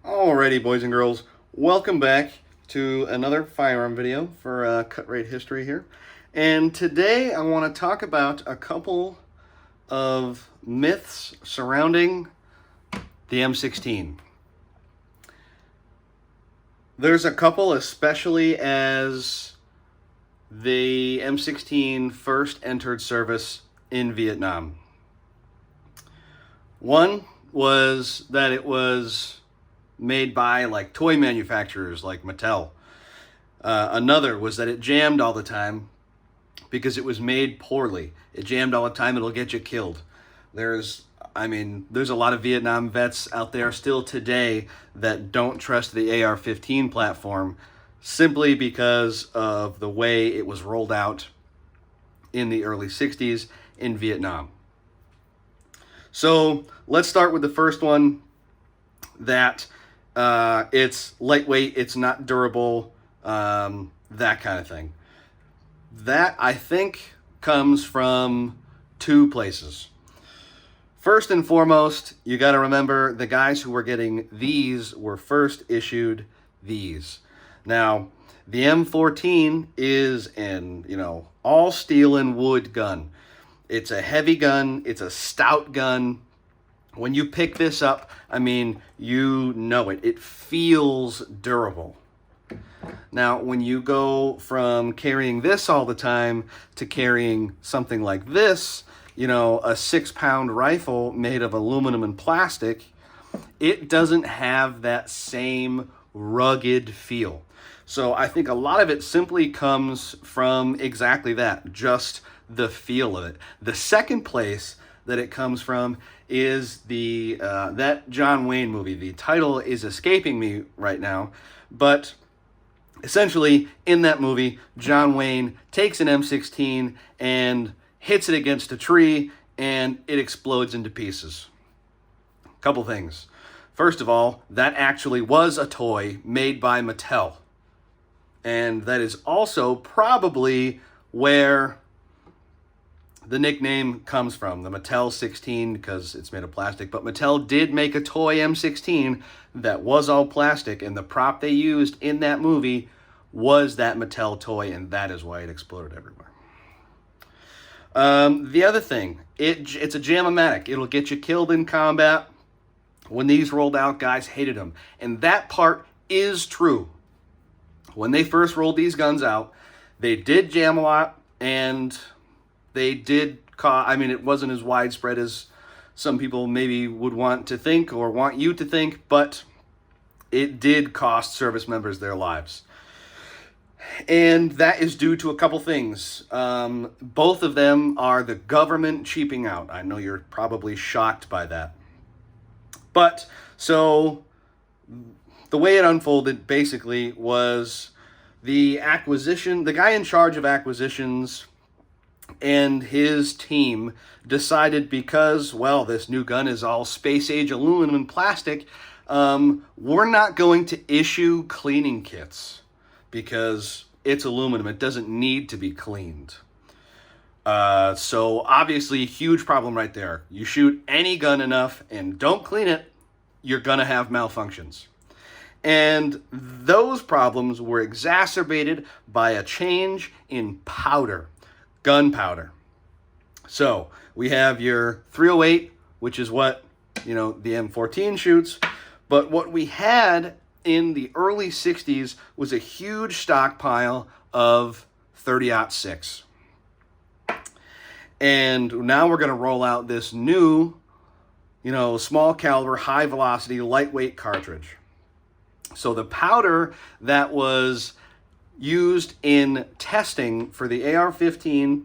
Alrighty, boys and girls, welcome back to another firearm video for Cut Rate History here. And today I want to talk about a couple of myths surrounding the M16. There's a couple, especially as the M16 first entered service in Vietnam. One was that it was made by like toy manufacturers like Mattel. Another was that it jammed all the time because it was made poorly. It jammed all the time, it'll get you killed. There's a lot of Vietnam vets out there still today that don't trust the AR-15 platform simply because of the way it was rolled out in the early 60s in Vietnam. So let's start with the first one, that it's lightweight, it's not durable, that kind of thing. That, I think, comes from two places. First and foremost, you got to remember the guys who were getting these were first issued these. Now, the M14 is an, all steel and wood gun. It's a heavy gun, it's a stout gun. When you pick this up, you know it. It feels durable. Now, when you go from carrying this all the time to carrying something like this, a 6-pound rifle made of aluminum and plastic, it doesn't have that same rugged feel. So I think a lot of it simply comes from exactly that, just the feel of it. The second place that it comes from is that John Wayne movie. The title is escaping me right now, but essentially in that movie, John Wayne takes an M16 and hits it against a tree and it explodes into pieces. Couple things. First of all, that actually was a toy made by Mattel. And that is also probably where the nickname comes from, the Mattel 16, because it's made of plastic. But Mattel did make a toy M16 that was all plastic, and the prop they used in that movie was that Mattel toy, and that is why it exploded everywhere. The other thing, it's a jam-o-matic. It'll get you killed in combat. When these rolled out, guys hated them. And that part is true. When they first rolled these guns out, they did jam a lot, and they did it wasn't as widespread as some people maybe would want to think or want you to think, but it did cost service members their lives. And that is due to a couple things. Both of them are the government cheaping out. I know you're probably shocked by that. But, so, the way it unfolded basically was the guy in charge of acquisitions and his team decided, because, well, this new gun is all space-age aluminum and plastic, we're not going to issue cleaning kits because it's aluminum. It doesn't need to be cleaned. So obviously, huge problem right there. You shoot any gun enough and don't clean it, you're going to have malfunctions. And those problems were exacerbated by a change in powder. Gunpowder. So we have your 308, which is what the M14 shoots, but what we had in the early 60s was a huge stockpile of 30-06. And now we're going to roll out this new, small caliber, high velocity, lightweight cartridge. So the powder that was used in testing for the AR-15,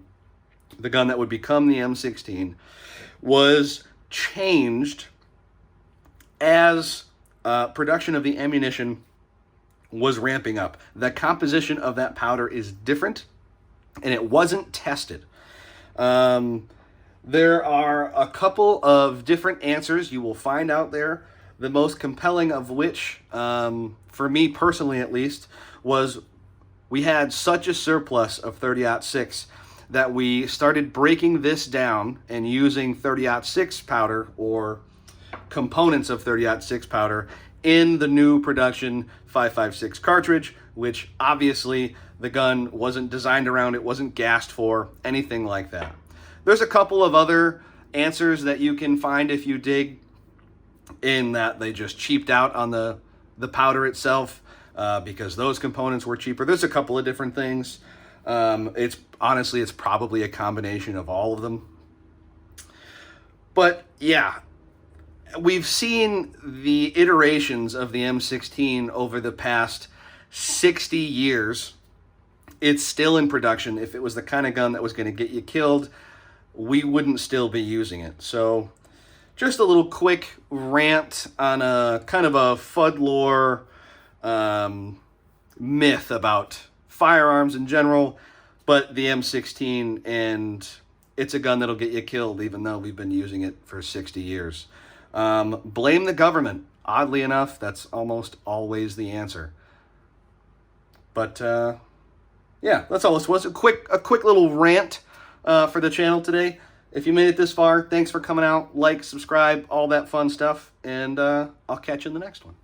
the gun that would become the M16, was changed as production of the ammunition was ramping up. The composition of that powder is different, and it wasn't tested. There are a couple of different answers you will find out there, the most compelling of which, for me personally at least, was we had such a surplus of 30-06 that we started breaking this down and using 30-06 powder, or components of 30-06 powder in the new production 5.56 cartridge, which obviously the gun wasn't designed around, it wasn't gassed for, anything like that. There's a couple of other answers that you can find if you dig, in that they just cheaped out on the powder itself because those components were cheaper. There's a couple of different things. It's probably a combination of all of them. But yeah, we've seen the iterations of the M16 over the past 60 years. It's still in production. If it was the kind of gun that was going to get you killed, we wouldn't still be using it. So just a little quick rant on a kind of a FUD lore myth about firearms in general, but the M16, and it's a gun that'll get you killed even though we've been using it for 60 years. Blame the government. Oddly enough, that's almost always the answer. But yeah, that's all this was. A quick little rant for the channel today. If you made it this far, thanks for coming out. Like, subscribe, all that fun stuff, and I'll catch you in the next one.